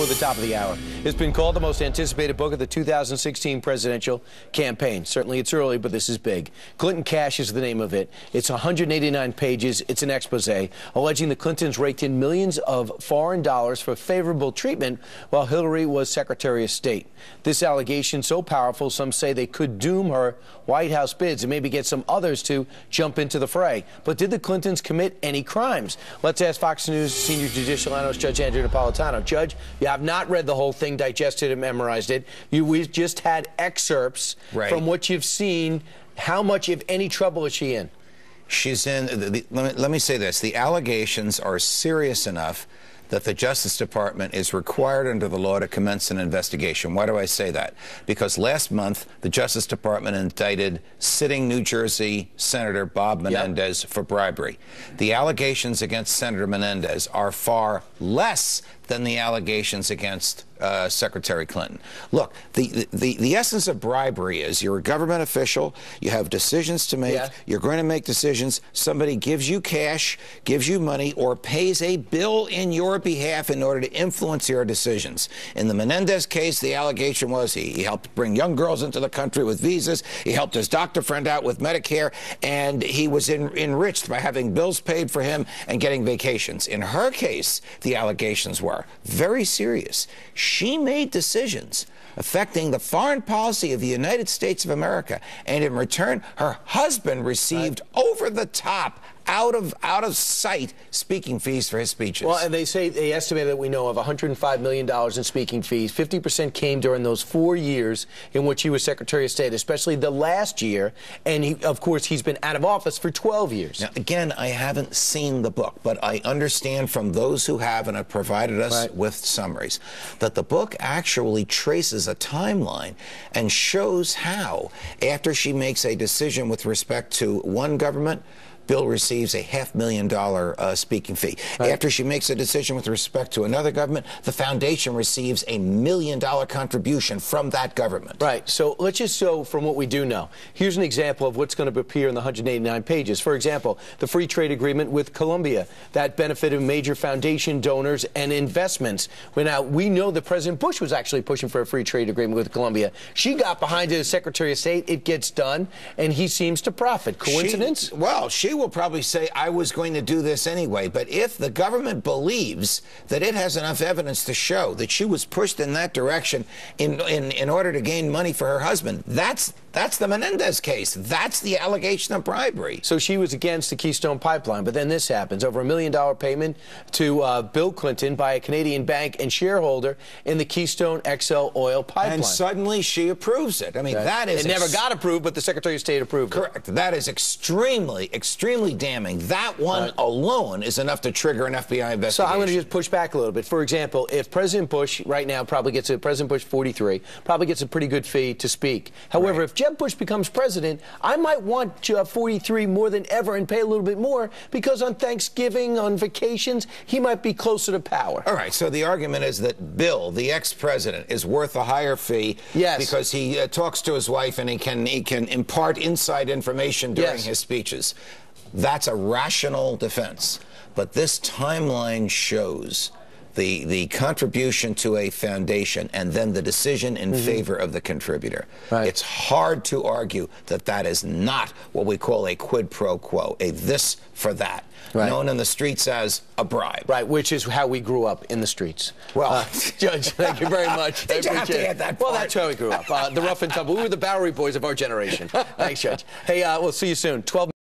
before the top of the hour. It's been called the most anticipated book of the 2016 presidential campaign. Certainly it's early, but this is big. Clinton Cash is the name of it. It's 189 pages. It's an expose alleging the Clintons raked in millions of foreign dollars for favorable treatment while Hillary was Secretary of State. This allegation so powerful, some say they could doom her White House bids and maybe get some others to jump into the fray. But did the Clintons commit any crimes? Let's ask Fox News senior judicial analyst Judge Andrew Napolitano. Judge, you have not read the whole thing, digested and memorized it. We've just had excerpts from what you've seen. How much, if any, trouble is she in? She's in, let me say this, the allegations are serious enough that the Justice Department is required under the law to commence an investigation. Why do I say that? Because last month, the Justice Department indicted sitting New Jersey Senator Bob Menendez for bribery. The allegations against Senator Menendez are far less than the allegations against Secretary Clinton. Look, the essence of bribery is you're a government official, you have decisions to make, you're going to make decisions, somebody gives you cash, gives you money, or pays a bill in your behalf in order to influence your decisions. In the Menendez case, the allegation was he helped bring young girls into the country with visas, he helped his doctor friend out with Medicare, and he was enriched by having bills paid for him and getting vacations. In her case, the allegations were very serious. She made decisions affecting the foreign policy of the United States of America, and in return, her husband received over-the-top, out of sight speaking fees for his speeches. Well, and they estimated that we know of $105 million in speaking fees. 50% came during those 4 years in which he was Secretary of State, especially the last year. And of course, he's been out of office for 12 years. Now, again, I haven't seen the book, but I understand from those who have and have provided us with summaries that the book actually traces a timeline and shows how, after she makes a decision with respect to one government, Bill receives a $500,000 speaking fee. After she makes a decision with respect to another government, the foundation receives a $1 million contribution from that government. Right. So let's just show from what we do know. Here's an example of what's going to appear in the 189 pages. For example, the free trade agreement with Colombia that benefited major foundation donors and investments. Well, now, we know that President Bush was actually pushing for a free trade agreement with Colombia. She got behind it as Secretary of State. It gets done, and he seems to profit. Coincidence? She will probably say, I was going to do this anyway. But if the government believes that it has enough evidence to show that she was pushed in that direction in order to gain money for her husband, that's the Menendez case. That's the allegation of bribery. So she was against the Keystone Pipeline, but then this happens. Over $1 million payment to Bill Clinton by a Canadian bank and shareholder in the Keystone XL oil pipeline. And suddenly she approves it. I mean, that is... It never got approved, but the Secretary of State approved it. Correct. That is extremely damning. That one alone is enough to trigger an FBI investigation. So I'm going to just push back a little bit. For example, if President Bush right now probably gets President Bush 43, probably gets a pretty good fee to speak. However, if Jeb Bush becomes president, I might want 43 more than ever and pay a little bit more because on Thanksgiving, on vacations, he might be closer to power. All right. So the argument is that Bill, the ex-president, is worth a higher fee because he talks to his wife and he can impart inside information during his speeches. That's a rational defense. But this timeline shows the contribution to a foundation and then the decision in favor of the contributor. It's hard to argue that that is not what we call a quid pro quo, a this for that, known in the streets as a bribe. Right, which is how we grew up in the streets. Well, Judge, thank you very much. Did you have to add that part? Well, that's how we grew up. The rough and tumble. We were the Bowery Boys of our generation. Thanks, Judge. Hey, we'll see you soon. 12